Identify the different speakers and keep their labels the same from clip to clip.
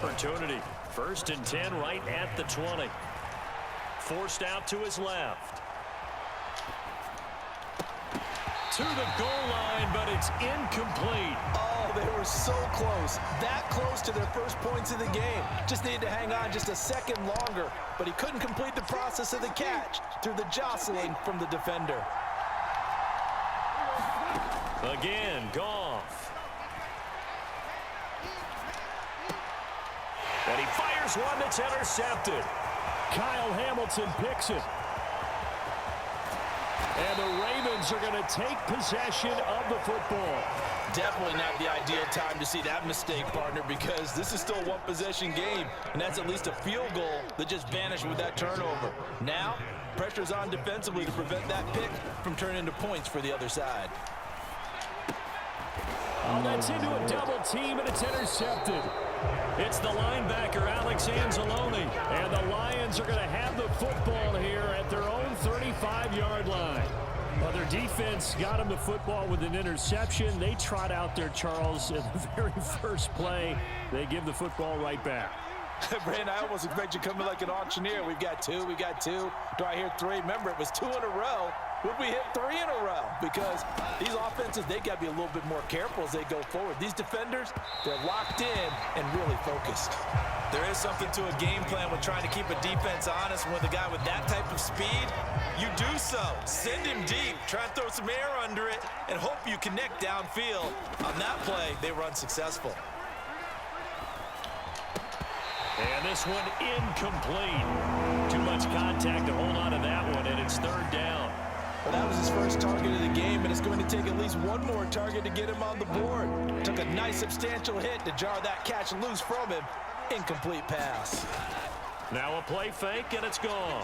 Speaker 1: opportunity. 1st and 10 right at the 20. Forced out to his left. To the goal line, but it's incomplete.
Speaker 2: Oh, they were so close. That close to their first points of the game. Just needed to hang on just a second longer, but he couldn't complete the process of the catch through the jostling from the defender.
Speaker 1: Again, Goff. And he fires one that's intercepted. Kyle Hamilton picks it. And the Ravens are going to take possession of the football.
Speaker 2: Definitely not the ideal time to see that mistake, partner, because this is still a one-possession game, and that's at least a field goal that just vanished with that turnover. Now, pressure's on defensively to prevent that pick from turning into points for the other side.
Speaker 1: Oh, that's into a double team, and it's intercepted. It's the linebacker, Alex Anzalone, and the Lions are going to have the football here at their own 35-yard line. Well, their defense got them the football with an interception. They trot out there, Charles, in the very first play. They give the football right back.
Speaker 2: Brandon, I almost expect you to come in like an auctioneer. We've got two. Do I hear three? Remember, it was 2 in a row. Would we hit 3 in a row? Because these offenses, they got to be a little bit more careful as they go forward. These defenders, they're locked in and really focused. There is something to a game plan with trying to keep a defense honest. With a guy with that type of speed, you do so. Send him deep. Try and throw some air under it and hope you connect downfield. On that play, they were unsuccessful.
Speaker 1: And this one incomplete. Too much contact to hold on to that one, and it's 3rd down.
Speaker 2: Well, that was his first target of the game, and it's going to take at least one more target to get him on the board. Took a nice substantial hit to jar that catch loose from him. Incomplete pass.
Speaker 1: Now a play fake, and it's gone.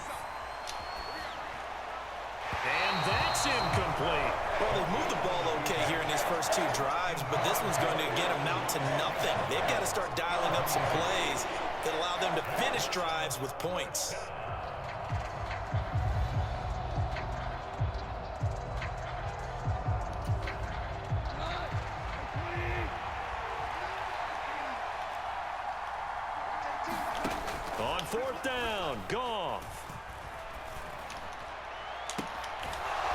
Speaker 1: And that's incomplete.
Speaker 2: Well, they've moved the ball okay here in these first 2 drives, but this one's going to again amount to nothing. They've got to start dialing up some plays that allow them to finish drives with points.
Speaker 1: On 4th down, Goff.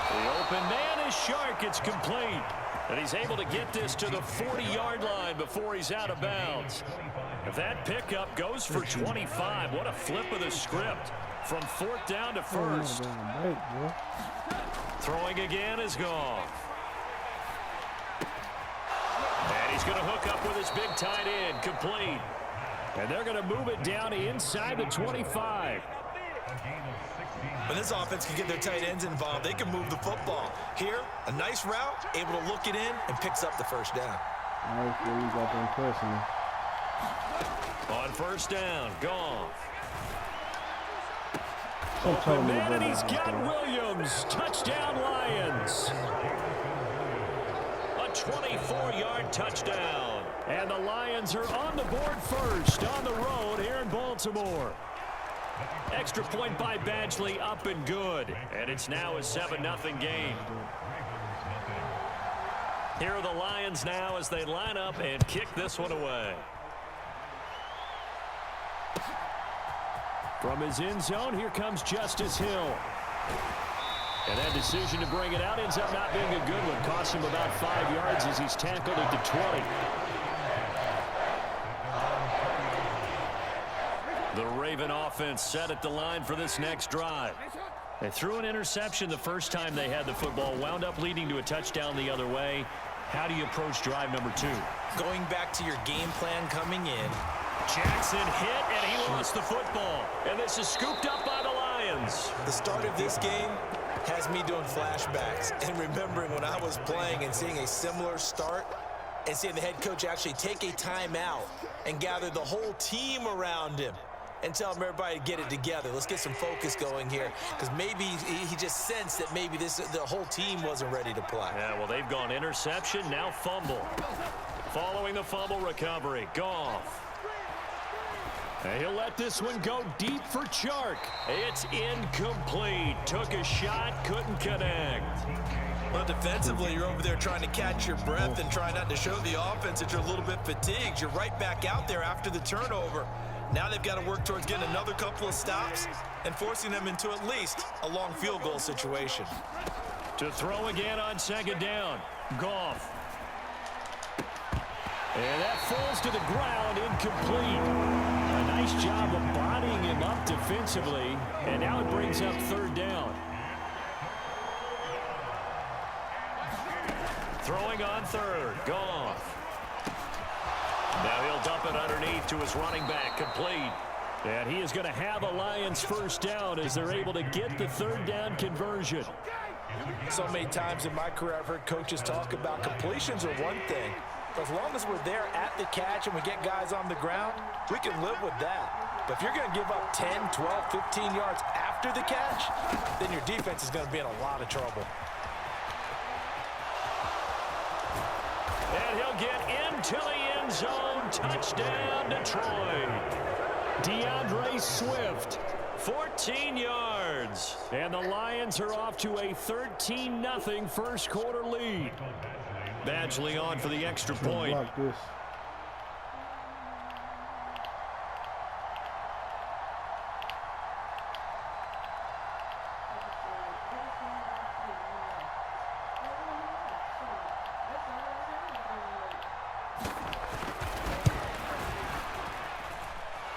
Speaker 1: The open man is Shark. It's complete. And he's able to get this to the 40-yard line before he's out of bounds. If that pickup goes for 25, what a flip of the script from 4th down to 1st. Throwing again is Goff. And he's going to hook up with his big tight end, complete. And they're going to move it down inside the 25.
Speaker 2: When this offense can get their tight ends involved, they can move the football. Here, a nice route, able to look it in, and picks up the 1st down.
Speaker 1: On 1st down, Goff. Open man, and he's got Williams. Touchdown, Lions. A 24-yard touchdown. And the Lions are on the board first on the road here in Baltimore. Extra point by Badgley, up and good. And it's now a 7-0 game. Here are the Lions now as they line up and kick this one away. From his end zone, here comes Justice Hill. And that decision to bring it out ends up not being a good one. Costs him about 5 yards as he's tackled at the 20. The Raven offense set at the line for this next drive. They threw an interception the first time they had the football, wound up leading to a touchdown the other way. How do you approach drive number 2?
Speaker 2: Going back to your game plan coming in.
Speaker 1: Jackson hit, and he lost the football. And this is scooped up by the Lions.
Speaker 2: The start of this game has me doing flashbacks and remembering when I was playing and seeing a similar start and seeing the head coach actually take a timeout and gather the whole team around him and tell them everybody to get it together. Let's get some focus going here, because maybe he just sensed that maybe the whole team wasn't ready to play.
Speaker 1: Yeah, well, they've gone interception, now fumble. Following the fumble recovery, Goff. And he'll let this one go deep for Chark. It's incomplete. Took a shot, couldn't connect.
Speaker 2: Well, defensively, you're over there trying to catch your breath and trying not to show the offense that you're a little bit fatigued. You're right back out there after the turnover. Now they've got to work towards getting another couple of stops and forcing them into at least a long field goal situation.
Speaker 1: To throw again on second down. Goff. And that falls to the ground, incomplete. A nice job of bodying him up defensively, and now it brings up third down. Throwing on third, Goff. Now he'll dump it underneath to his running back, complete. And he is going to have a Lions first down as they're able to get the third down conversion.
Speaker 2: So many times in my career I've heard coaches talk about completions are one thing. But as long as we're there at the catch and we get guys on the ground, we can live with that. But if you're going to give up 10, 12, 15 yards after the catch, then your defense is going to be in a lot of trouble.
Speaker 1: And he'll get into the end zone. Touchdown, Detroit. DeAndre Swift, 14 yards. And the Lions are off to a 13-0 first quarter lead. Badgley on for the extra point.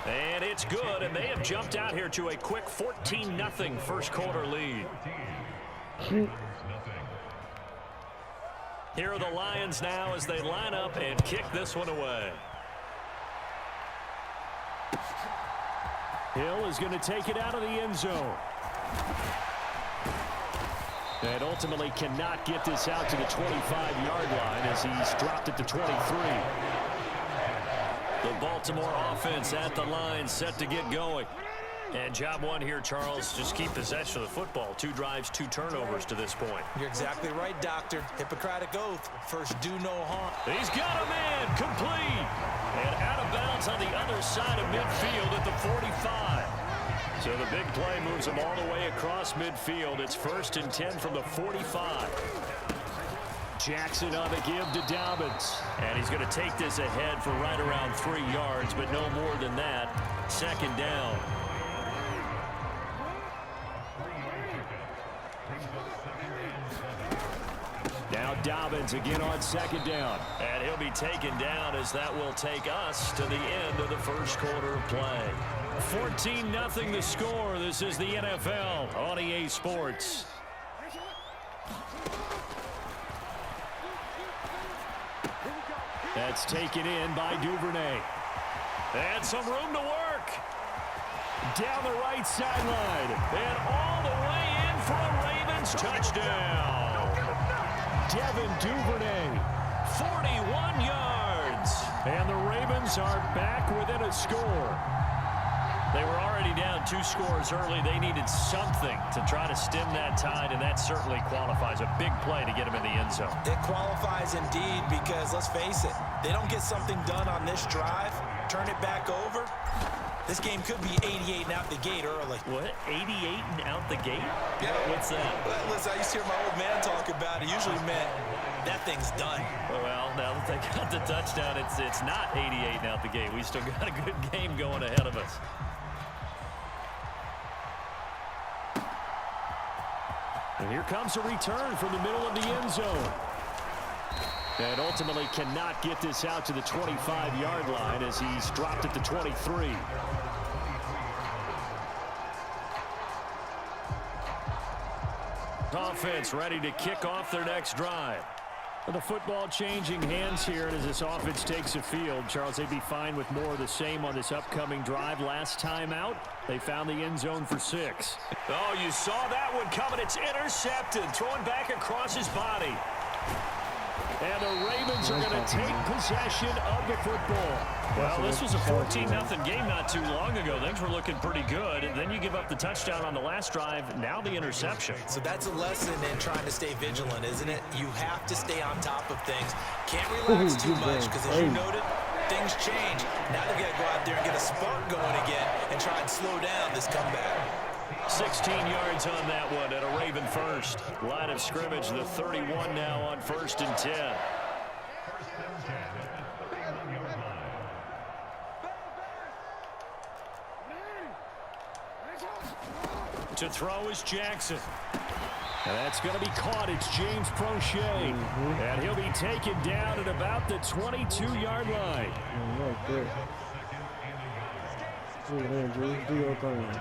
Speaker 1: And it's good, and they have jumped out here to a quick 14-0 first quarter lead. Here are the Lions now as they line up and kick this one away. Hill is going to take it out of the end zone. And ultimately cannot get this out to the 25-yard line as he's dropped it to 23. The Baltimore offense at the line, set to get going. And job one here, Charles, just keep possession of the football. 2 drives, 2 turnovers to this point.
Speaker 2: You're exactly right, Doctor. Hippocratic oath. First, do no harm.
Speaker 1: He's got a man, complete. And out of bounds on the other side of midfield at the 45. So the big play moves him all the way across midfield. It's 1st and 10 from the 45. Jackson on the give to Dobbins. And he's going to take this ahead for right around 3 yards, but no more than that. 2nd down. Now Dobbins again on 2nd down. And he'll be taken down as that will take us to the end of the first quarter of play. 14-0 the score. This is the NFL on EA Sports. That's taken in by Duvernay. And some room to work. Down the right sideline. And all the way in for a Ravens touchdown. Devin Duvernay, 41 yards. And the Ravens are back within a score. They were already down 2 scores early. They needed something to try to stem that tide, and that certainly qualifies. A big play to get them in the end zone.
Speaker 2: It qualifies indeed because, let's face it, they don't get something done on this drive, turn it back over, this game could be 88 and out the gate early.
Speaker 1: What? 88 and out the gate?
Speaker 2: Yeah.
Speaker 1: What's that?
Speaker 2: Well, listen, I used to hear my old man talk about it. Usually meant that thing's done.
Speaker 1: Well, now that they got the touchdown, it's not 88 and out the gate. We still got a good game going ahead of us. And here comes a return from the middle of the end zone. And ultimately cannot get this out to the 25-yard line as he's dropped it to 23. Offense ready to kick off their next drive. The football changing hands here, and as this offense takes the field, Charles, they'd be fine with more of the same on this upcoming drive. Last time out, they found the end zone for 6. Oh, you saw that one coming. It's intercepted, throwing back across his body. And the Ravens are going to take possession of the football. Well, this was a 14-0 game not too long ago. Things were looking pretty good. And then you give up the touchdown on the last drive. Now the interception.
Speaker 2: So that's a lesson in trying to stay vigilant, isn't it? You have to stay on top of things. Can't relax too much because, as you noted, things change. Now they've got to go out there and get a spark going again and try and slow down this comeback.
Speaker 1: 16 yards on that one and a Raven first. Line of scrimmage, the 31 now on 1st and 10. To throw is Jackson. And that's going to be caught. It's James Prochet. And he'll be taken down at about the 22-yard line.
Speaker 3: Right there. Do your thing.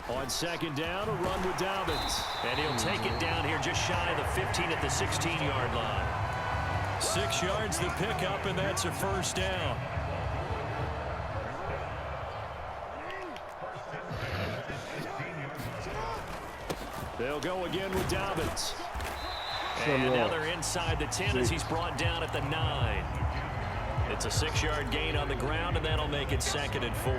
Speaker 1: On 2nd down, a run with Dobbins. And he'll take it down here just shy of the 15 at the 16-yard line. 6 yards the pickup, and that's a 1st down. They'll go again with Dobbins. And now they're inside the 10 as he's brought down at the 9. It's a 6-yard gain on the ground, and that'll make it 2nd and 4.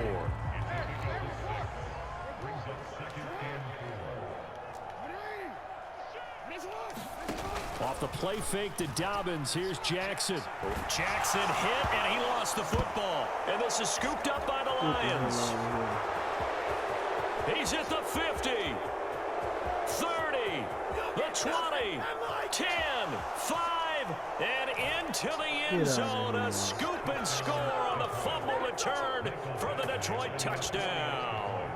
Speaker 1: Off the play fake to Dobbins. Here's Jackson. Jackson hit, and he lost the football. And this is scooped up by the Lions. He's at the 50. 30, the 20, 10, 5, and into the end zone. A scoop and score on the fumble return for the Detroit touchdown.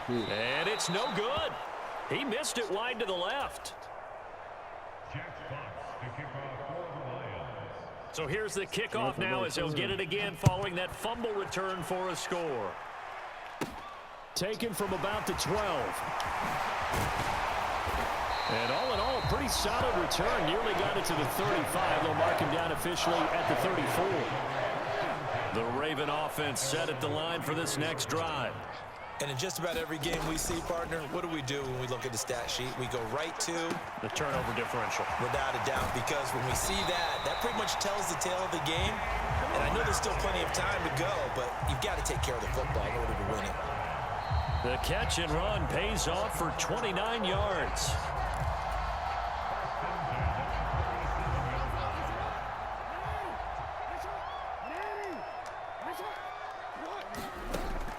Speaker 1: And it's no good. He missed it wide to the left. So here's the kickoff now as they'll get it again following that fumble return for a score. Taken from about the 12. And all in all, pretty solid return. Nearly got it to the 35. They'll mark him down officially at the 34. The Raven offense set at the line for this next drive.
Speaker 2: And in just about every game we see, partner, what do we do when we look at the stat sheet? We go right to
Speaker 1: the turnover differential.
Speaker 2: Without a doubt, because when we see that, that pretty much tells the tale of the game. And I know there's still plenty of time to go, but you've got to take care of the football in order to win it.
Speaker 1: The catch and run pays off for 29 yards.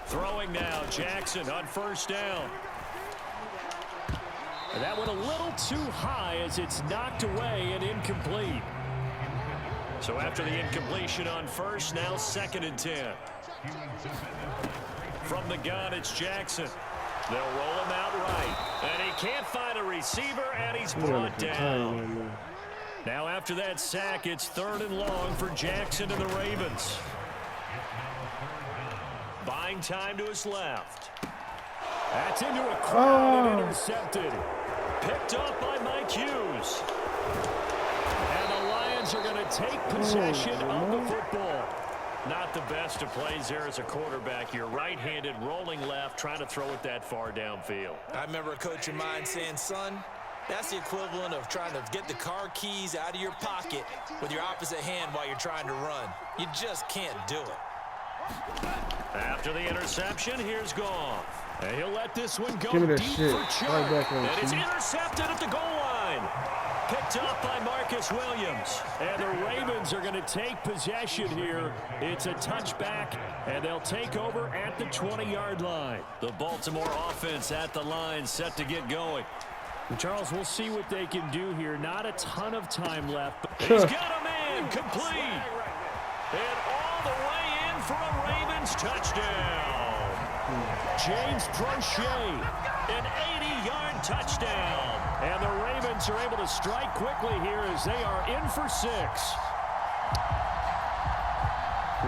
Speaker 1: Throwing now, Jackson on 1st down. That one a little too high as it's knocked away and incomplete. So after the incompletion on 1st, now 2nd and 10. From the gun, it's Jackson. They'll roll him out right. And he can't find a receiver, and he's brought down. Now after that sack, it's 3rd and long for Jackson and the Ravens. Buying time to his left. That's into a crowd and intercepted. Picked up by Mike Hughes. And the Lions are going to take possession of the football. Not the best of plays there as a quarterback. You're right-handed, rolling left, trying to throw it that far downfield.
Speaker 2: I remember a coach of mine saying, son, that's the equivalent of trying to get the car keys out of your pocket with your opposite hand while you're trying to run. You just can't do it.
Speaker 1: After the interception, here's Goff. And he'll let this one go
Speaker 3: deep
Speaker 1: for Chubb.
Speaker 3: Right,
Speaker 1: and it's intercepted at the goal line. Picked up by Marcus Williams. And the Ravens are going to take possession here. It's a touchback, and they'll take over at the 20-yard line. The Baltimore offense at the line, set to get going. And Charles, we'll see what they can do here. Not a ton of time left. But he's got a man complete. And all the way in for a Ravens touchdown. James Prochet, an 80-yard touchdown. And the Ravens are able to strike quickly here as they are in for 6.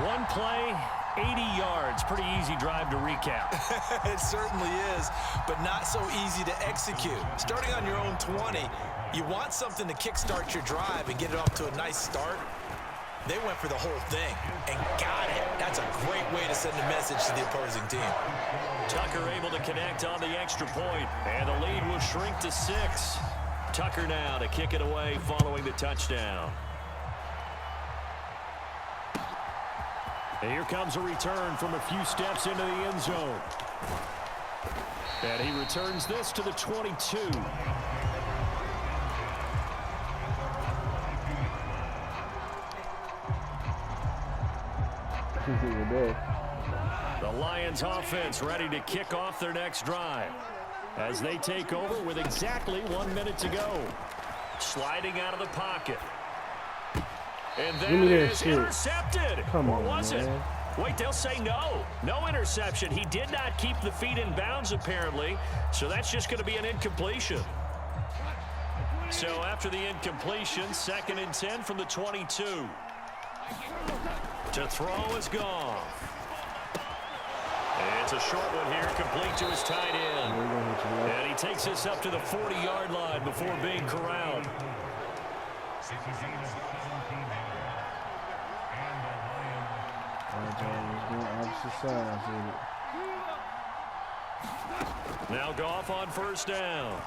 Speaker 1: One play, 80 yards. Pretty easy drive to recap.
Speaker 2: It certainly is, but not so easy to execute. Starting on your own 20, you want something to kickstart your drive and get it off to a nice start. They went for the whole thing and got it. That's a great way to send a message to the opposing team.
Speaker 1: Tucker able to connect on the extra point, and the lead will shrink to 6. Tucker now to kick it away following the touchdown. And here comes a return from a few steps into the end zone. And he returns this to the 22. The Lions offense ready to kick off their next drive as they take over with exactly 1 minute to go. Sliding out of the pocket. And that is intercepted.
Speaker 3: Come on,
Speaker 1: or was
Speaker 3: man.
Speaker 1: it? Wait, they'll say no. No interception. He did not keep the feet in bounds, apparently. So that's just going to be an incompletion. So after the incompletion, 2nd and 10 from the 22. To throw is gone. It's a short one here, complete to his tight end. And he takes this up to the 40-yard line before being corralled. Now Goff on 1st down.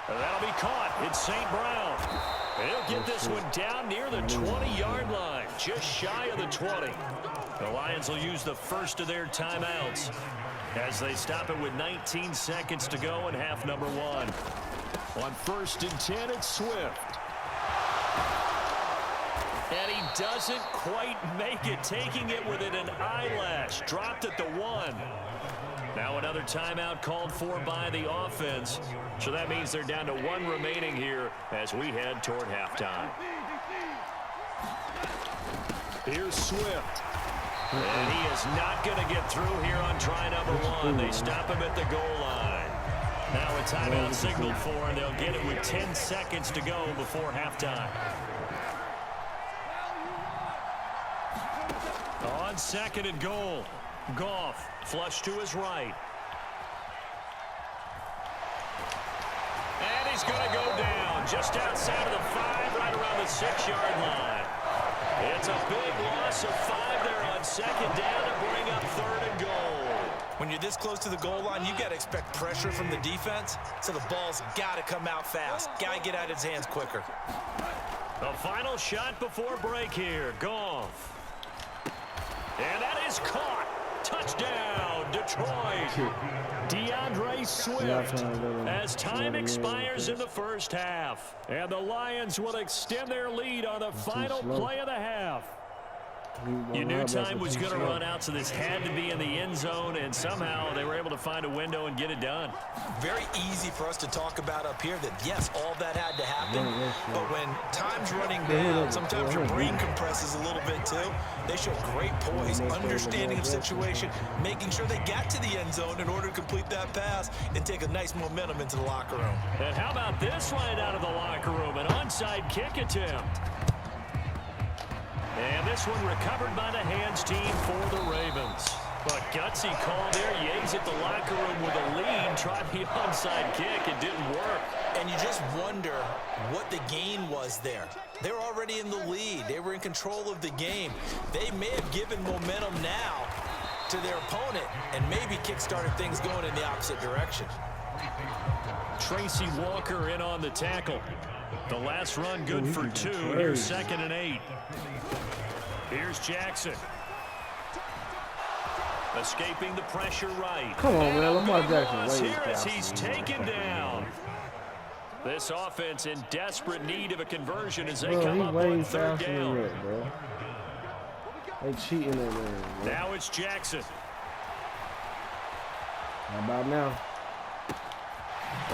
Speaker 1: And that'll be caught. It's St. Brown. And he'll get this one down near the 20-yard line, just shy of the 20. The Lions will use the first of their timeouts as they stop it with 19 seconds to go in half number 1. On 1st and 10, it's Swift. And he doesn't quite make it, taking it within an eyelash. Dropped at the 1. Now another timeout called for by the offense. So that means they're down to 1 remaining here as we head toward halftime. Here's Swift. And he is not going to get through here on try number 1. They stop him at the goal line. Now a timeout signaled for, and they'll get it with 10 seconds to go before halftime. On 2nd and goal, Goff flush to his right. And he's going to go down just outside of the 5, right around the 6-yard line. It's a big loss of 5 there on 2nd down to bring up 3rd and goal.
Speaker 2: When you're this close to the goal line, you got to expect pressure from the defense, so the ball's got to come out fast. Got to get out of his hands quicker.
Speaker 1: The final shot before break here, Goff. And that is caught. Touchdown, Detroit. DeAndre Swift as time expires in the first half. And the Lions will extend their lead on the final play of the half. You knew time was going to run out, so this had to be in the end zone, and somehow they were able to find a window and get it done.
Speaker 2: Very easy for us to talk about up here that, yes, all that had to happen, but when time's running down, sometimes your brain compresses a little bit too. They show great poise, understanding of situation, making sure they got to the end zone in order to complete that pass and take a nice momentum into the locker room.
Speaker 1: And how about this right out of the locker room, an onside kick attempt. And this one recovered by the hands team for the Ravens. A gutsy call there. Yates at the locker room with a lead. Tried the onside kick. It didn't work.
Speaker 2: And you just wonder what the gain was there. They were already in the lead. They were in control of the game. They may have given momentum now to their opponent and maybe kick-started things going in the opposite direction.
Speaker 1: Tracy Walker in on the tackle. The last run good for 2. Here's 2nd and 8. Here's Jackson. Escaping the pressure right.
Speaker 3: Come on, man. Lamar Jackson.
Speaker 1: Here as he's taken down. This offense in desperate need of a conversion as they come up on 3rd down.
Speaker 3: Bro. They cheating in there, bro.
Speaker 1: Now it's Jackson.
Speaker 3: How about now?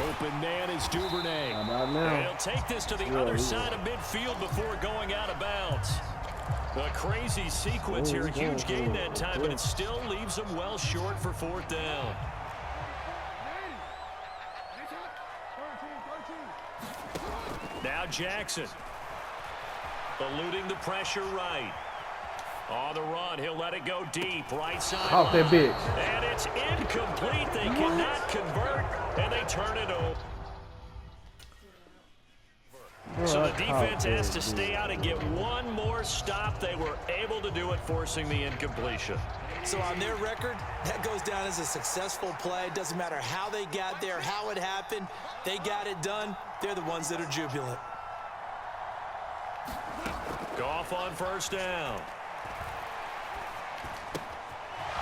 Speaker 1: Open man is Duvernay.
Speaker 3: How about now?
Speaker 1: And he'll take this to the other side of midfield before going out of bounds. A crazy sequence here. A huge gain that time, but it still leaves them well short for 4th down. Now Jackson. Eluding the pressure right. On the run, he'll let it go deep. Right side.
Speaker 3: Off that bitch.
Speaker 1: And it's incomplete. They cannot convert, and they turn it over. So the defense has to stay out and get one more stop. They were able to do it, forcing the incompletion.
Speaker 2: So on their record, that goes down as a successful play. It doesn't matter how they got there, how it happened. They got it done. They're the ones that are jubilant.
Speaker 1: Goff on 1st down.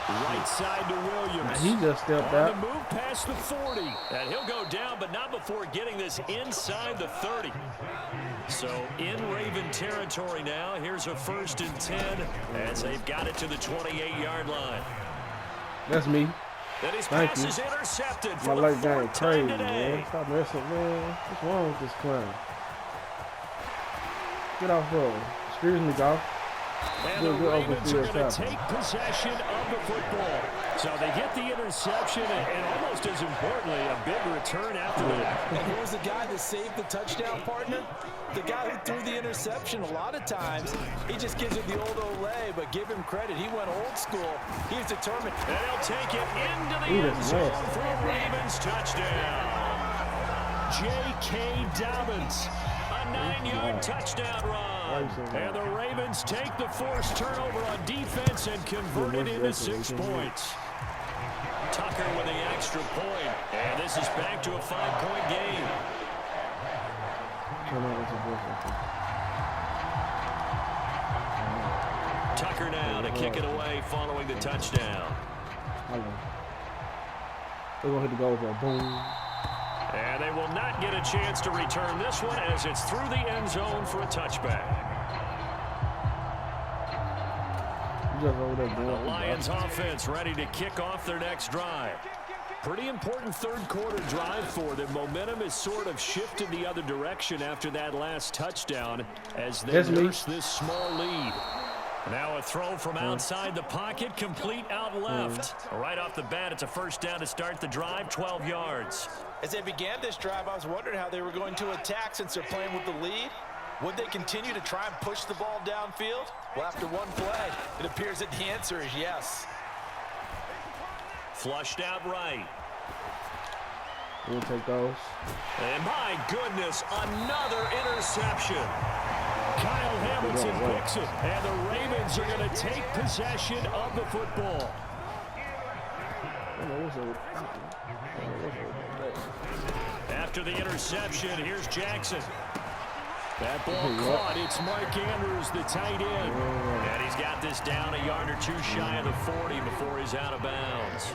Speaker 1: Right side to Williams.
Speaker 3: He just stepped
Speaker 1: On
Speaker 3: out.
Speaker 1: the move past the 40. And he'll go down, but not before getting this inside the 30. So in Raven territory now. Here's a 1st and 10 as they've got it to the 28-yard line.
Speaker 3: That's me.
Speaker 1: And his
Speaker 3: Thank
Speaker 1: pass
Speaker 3: you.
Speaker 1: is intercepted
Speaker 3: My
Speaker 1: for the
Speaker 3: leg game
Speaker 1: 4th
Speaker 3: crazy,
Speaker 1: time today.
Speaker 3: man. Stop messing, man. What's wrong with this clown? Get off, bro. Excuse me, golf.
Speaker 1: And the Ravens are going to take possession of the football. So they get the interception and almost as importantly, a big return after that.
Speaker 2: And who was the guy that saved the touchdown, partner? The guy who threw the interception. A lot of times, he just gives it the old Olay, but give him credit. He went old school. He's determined.
Speaker 1: And he'll take it into the end zone for a Ravens touchdown. J.K. Dobbins, a 9-yard touchdown run. And the Ravens take the forced turnover on defense and convert it into 6 points. Tucker with the extra point. And this is back to a 5-point game. Tucker now to kick it away following the touchdown.
Speaker 3: They're going to hit the goal for a boom.
Speaker 1: And they will not get a chance to return this one as it's through the end zone for a touchback. The Lions offense ready to kick off their next drive. Pretty important third-quarter drive for them. Momentum has sort of shifted the other direction after that last touchdown as they nurse this small lead. Now a throw from outside the pocket, complete out left. Right off the bat, it's a 1st down to start the drive, 12 yards.
Speaker 2: As they began this drive, I was wondering how they were going to attack since they're playing with the lead. Would they continue to try and push the ball downfield? Well, after one play, it appears that the answer is yes.
Speaker 1: Flushed out right.
Speaker 3: We'll take those.
Speaker 1: And my goodness, another interception. Kyle Hamilton picks it, and the Ravens are going to take possession of the football. After the interception, here's Jackson. That ball caught. It's Mark Andrews, the tight end. And he's got this down a yard or 2 shy of the 40 before he's out of bounds.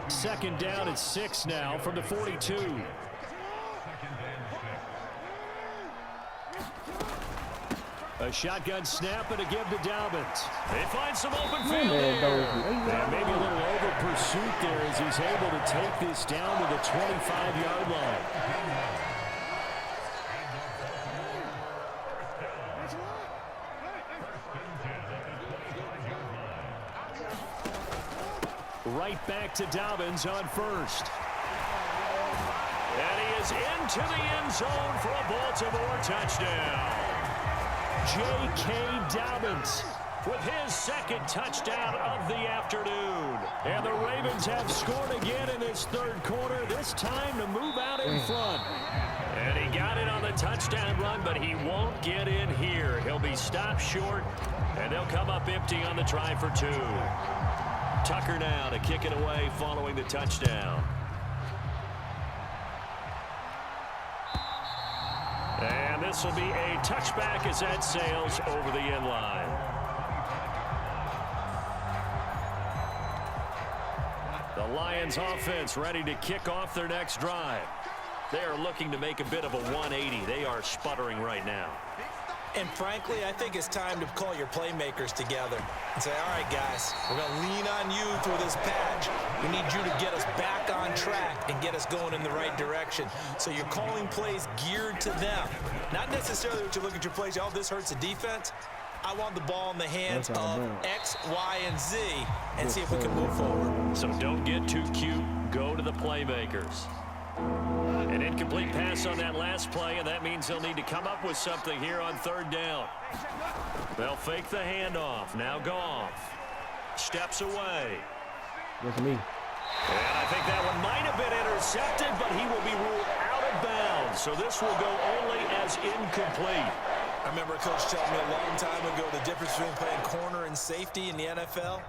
Speaker 1: 2nd down at 6 now from the 42. A shotgun snap and a give to Dobbins. They find some open field here. And maybe a little over pursuit there as he's able to take this down to the 25-yard line. Right back to Dobbins on 1st. And he is into the end zone for a Baltimore touchdown. J.K. Dobbins with his 2nd touchdown of the afternoon. And the Ravens have scored again in this 3rd quarter, this time to move out in front. And he got it on the touchdown run, but he won't get in here. He'll be stopped short, and they'll come up empty on the try for 2. Tucker now to kick it away following the touchdown. And this will be a touchback as that sails over the end line. The Lions offense ready to kick off their next drive. They are looking to make a bit of a 180. They are sputtering right now.
Speaker 2: And frankly, I think it's time to call your playmakers together and say, all right, guys, we're going to lean on you through this patch. We need you to get us back on track and get us going in the right direction. So you're calling plays geared to them. Not necessarily what you look at your plays, oh, this hurts the defense. I want the ball in the hands of X, Y, and Z and see if we can move forward.
Speaker 1: So don't get too cute. Go to the playmakers. An incomplete pass on that last play, and that means they'll need to come up with something here on 3rd down. They'll fake the handoff. Now Goff steps away.
Speaker 3: That's me.
Speaker 1: And I think that one might have been intercepted, but he will be ruled out of bounds. So this will go only as incomplete.
Speaker 2: I remember a coach telling me a long time ago the difference between playing corner and safety in the NFL.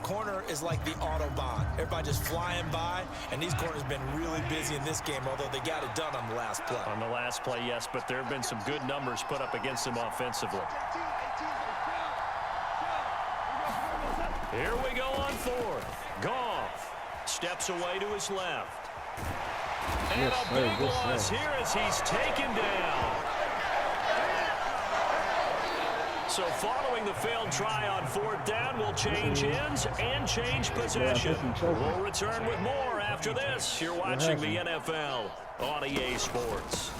Speaker 2: Corner is like the Autobahn. Everybody just flying by, and these corners have been really busy in this game, although they got it done on the last play.
Speaker 1: On the last play, yes, but there have been some good numbers put up against them offensively. Here we go on fourth. Goff steps away to his left. And a big loss here as he's taken down. So following the failed try on fourth down, we'll change ends and change possession. We'll return with more after this. You're watching the NFL on EA Sports.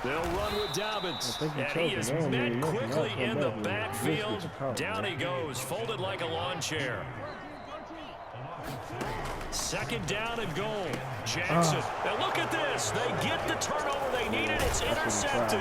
Speaker 1: They'll run with Dobbins, and he is met quickly in the backfield. Down he goes, folded like a lawn chair. Second down and goal. Jackson. Now look at this. They get the turnover they needed. It's intercepted.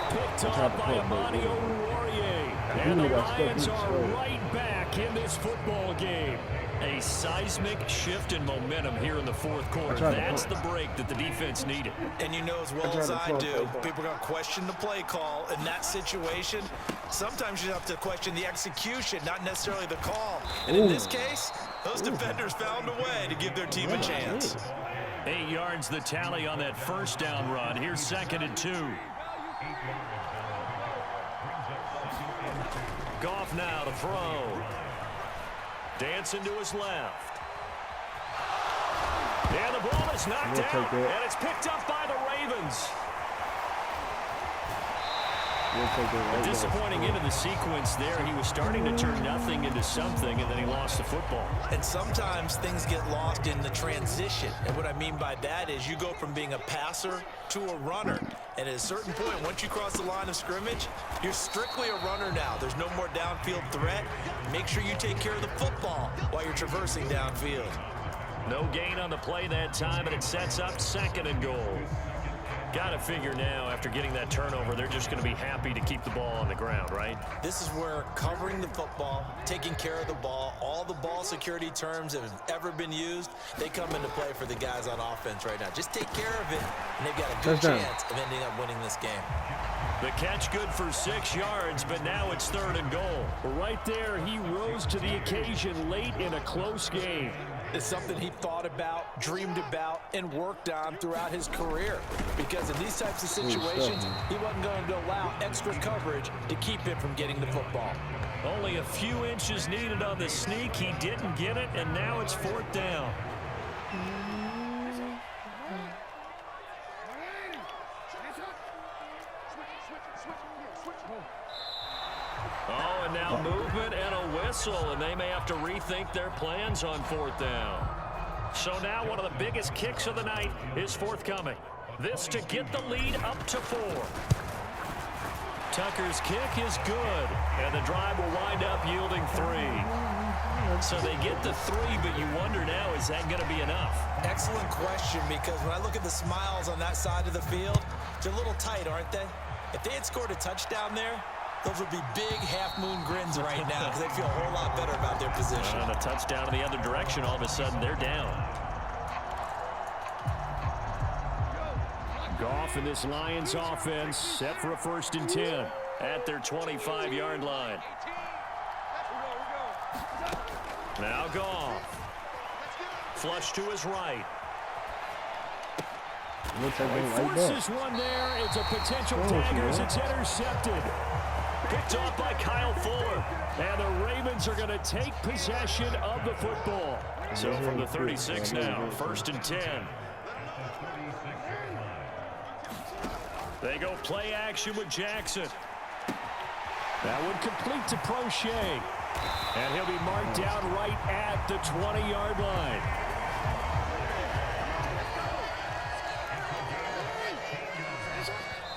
Speaker 1: Picked off by Amani Oruwariye. And the Lions are right back in this football game. A seismic shift in momentum here in the fourth quarter. That's the break that the defense needed.
Speaker 2: And you know as well as I do, people are going to question the play call in that situation. Sometimes you have to question the execution, not necessarily the call. And in this case, those defenders found a way to give their team a chance.
Speaker 1: 8 yards the tally on that first down run. Here's 2nd and 2. Goff now to throw. Dancing to his left. And the ball is knocked out, and it's picked up by the Ravens. A disappointing end of the sequence there. He was starting to turn nothing into something, and then he lost the football.
Speaker 2: And sometimes things get lost in the transition. And what I mean by that is you go from being a passer to a runner. And at a certain point, once you cross the line of scrimmage, you're strictly a runner now. There's no more downfield threat. Make sure you take care of the football while you're traversing downfield.
Speaker 1: No gain on the play that time, and it sets up 2nd and goal. Got to figure now, after getting that turnover, they're just going to be happy to keep the ball on the ground, right?
Speaker 2: This is where covering the football, taking care of the ball, all the ball security terms that have ever been used, they come into play for the guys on offense right now. Just take care of it, and they've got a good chance of ending up winning this game.
Speaker 1: The catch good for 6 yards, but now it's 3rd and goal. Right there, he rose to the occasion late in a close game.
Speaker 2: It's something he thought about, dreamed about, and worked on throughout his career. Because in these types of situations, he wasn't going to allow extra coverage to keep him from getting the football.
Speaker 1: Only a few inches needed on the sneak. He didn't get it, and now it's 4th down. Oh, and now movement and a whistle, and they may have to rethink their plans on 4th down. So now one of the biggest kicks of the night is forthcoming. This to get the lead up to 4. Tucker's kick is good, and the drive will wind up yielding 3. So they get the 3, but you wonder now, is that going to be enough?
Speaker 2: Excellent question, because when I look at the smiles on that side of the field, they're a little tight, aren't they? If they had scored a touchdown there, those would be big half-moon grins right now because they feel a whole lot better about their position.
Speaker 1: And a touchdown in the other direction, all of a sudden they're down. Goff in this Lions offense set for a 1st and 10 at their 25-yard line. Now Goff. Flush to his right.
Speaker 3: He
Speaker 1: forces one there. It's a potential dagger as it's intercepted. Picked off by Kyle Fuller. And the Ravens are going to take possession of the football. So from the 36 now, 1st and 10. They go play action with Jackson. That one complete to Prochet. And he'll be marked down right at the 20-yard line.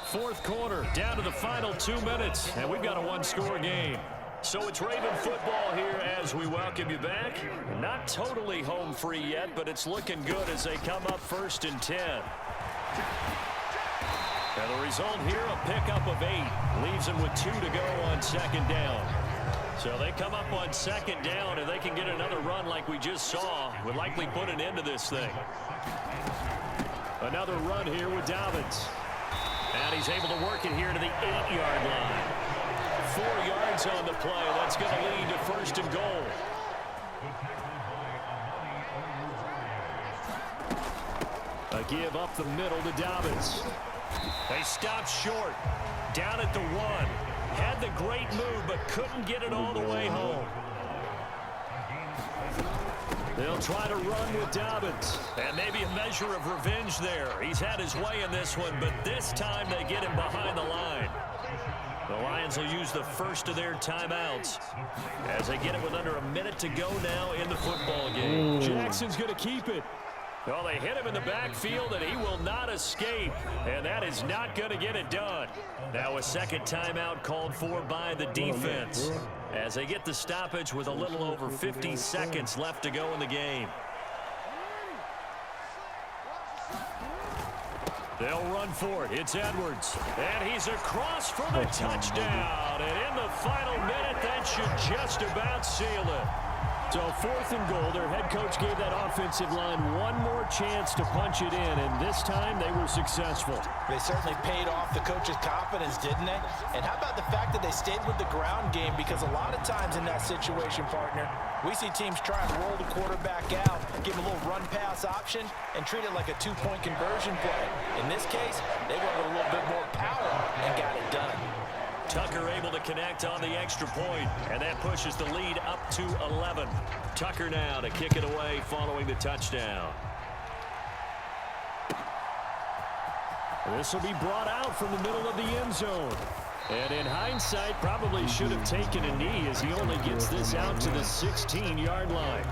Speaker 1: Fourth quarter, down to the final 2 minutes, and we've got a one-score game. So it's Raven football here as we welcome you back. Not totally home free yet, but it's looking good as they come up 1st and 10. And the result here, a pickup of 8. Leaves them with 2 to go on 2nd down. So they come up on 2nd down, and they can get another run like we just saw. Would likely put an end to this thing. Another run here with Dobbins. And he's able to work it here to the 8-yard line. 4 yards on the play. That's going to lead to 1st and goal. A give up the middle to Dobbins. They stopped short. Down at the 1. Had the great move, but couldn't get it all the way home. They'll try to run with Dobbins. And maybe a measure of revenge there. He's had his way in this one, but this time they get him behind the line. The Lions will use the first of their timeouts as they get it with under a minute to go now in the football game.
Speaker 3: Jackson's
Speaker 1: going to keep it. Well, they hit him in the backfield, and he will not escape. And that is not going to get it done. Now a second timeout called for by the defense as they get the stoppage with a little over 50 seconds left to go in the game. They'll run for it. It's Edwards. And he's across for the touchdown. And in the final minute, that should just about seal it. So 4th and goal, their head coach gave that offensive line one more chance to punch it in, and this time they were successful.
Speaker 2: They certainly paid off the coach's confidence, didn't they? And how about the fact that they stayed with the ground game? Because a lot of times in that situation, partner, we see teams try and roll the quarterback out, give him a little run-pass option, and treat it like a two-point conversion play. In this case, they went with a little bit more power and got it done.
Speaker 1: Tucker able to connect on the extra point, and that pushes the lead up to 11. Tucker now to kick it away following the touchdown. This will be brought out from the middle of the end zone. And in hindsight, probably should have taken a knee as he only gets this out to the 16-yard line.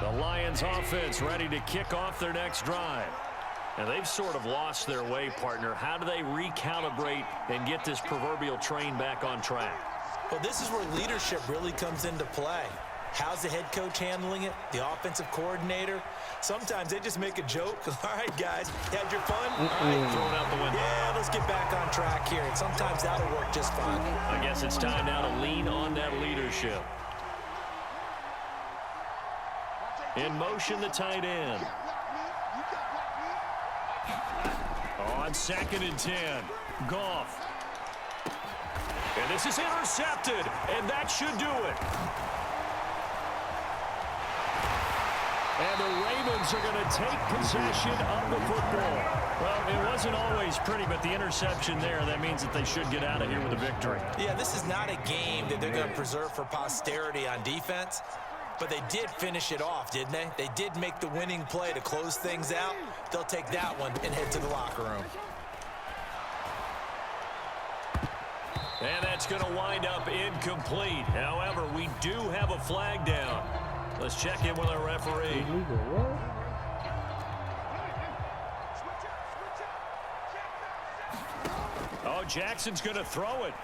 Speaker 1: The Lions offense ready to kick off their next drive. And they've sort of lost their way, partner. How do they recalibrate and get this proverbial train back on track?
Speaker 2: Well, this is where leadership really comes into play. How's the head coach handling it? The offensive coordinator? Sometimes they just make a joke. All right, guys, had your fun? All right, throw it out the window. Yeah, let's get back on track here. And sometimes that'll work just fine.
Speaker 1: I guess it's time now to lean on that leadership. In motion, the tight end. On 2nd and 10, Goff. And this is intercepted, and that should do it. And the Ravens are going to take possession of the football. Well, it wasn't always pretty, but the interception there, that means that they should get out of here with a victory.
Speaker 2: Yeah, this is not a game that they're going to preserve for posterity on defense. But they did finish it off, didn't they? They did make the winning play to close things out. They'll take that one and head to the locker room.
Speaker 1: And that's going to wind up incomplete. However, we do have a flag down. Let's check in with our referee. Oh, Jackson's going to throw it.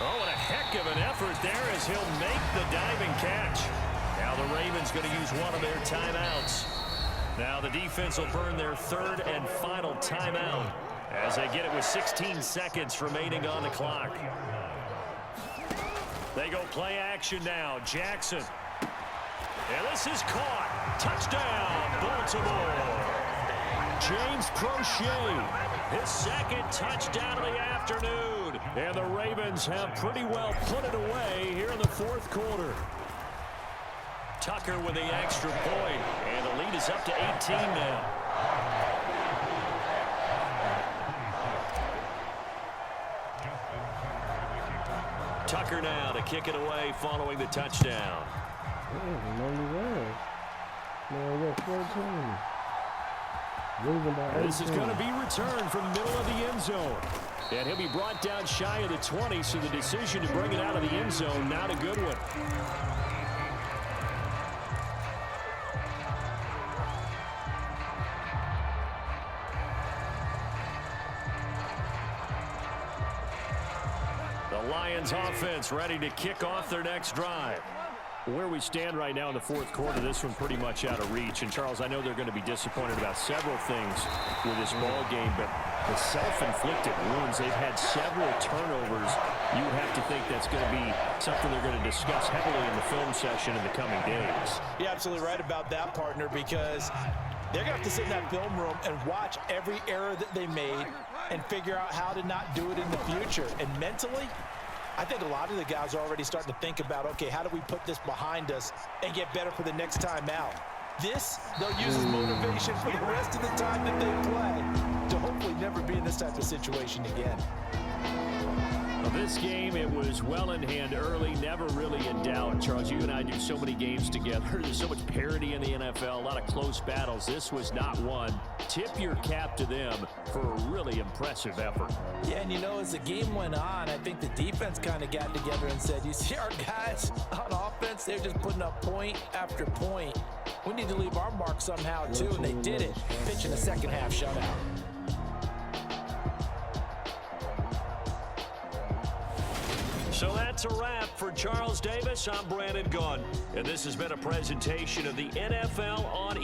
Speaker 1: Oh, and a heck of an effort there as he'll make the diving catch. Now the Ravens going to use one of their timeouts. Now the defense will burn their 3rd and final timeout as they get it with 16 seconds remaining on the clock. They go play action now. Jackson. And this is caught. Touchdown, Baltimore. James Prochet, his 2nd touchdown of the afternoon. And the Ravens have pretty well put it away here in the 4th quarter. Tucker with the extra point, and the lead is up to 18 now. Tucker now to kick it away following the touchdown. This is going to be returned from the middle of the end zone. And he'll be brought down shy of the 20, so the decision to bring it out of the end zone, not a good one. The Lions offense ready to kick off their next drive. Where we stand right now in the 4th quarter, this one pretty much out of reach. And, Charles, I know they're going to be disappointed about several things with this ball game, but the self-inflicted wounds, they've had several turnovers. You have to think that's going to be something they're going to discuss heavily in the film session in the coming days.
Speaker 2: You're absolutely right about that, partner, because they're going to have to sit in that film room and watch every error that they made and figure out how to not do it in the future. And mentally, I think a lot of the guys are already starting to think about, okay, how do we put this behind us and get better for the next time out? This, they'll use as motivation for the rest of the time that they play to hopefully never be in this type of situation again.
Speaker 1: Well, this game, it was well in hand early, never really in doubt. Charles, you and I do so many games together. There's so much parity in the NFL, a lot of close battles. This was not one. Tip your cap to them for a really impressive effort.
Speaker 2: Yeah, and you know, as the game went on, I think the defense kind of got together and said, you see our guys on offense, they're just putting up point after point. We need to leave our mark somehow, too, and they did it, pitching a second-half shutout.
Speaker 1: So that's a wrap for Charles Davis. I'm Brandon Gaudin, and this has been a presentation of the NFL on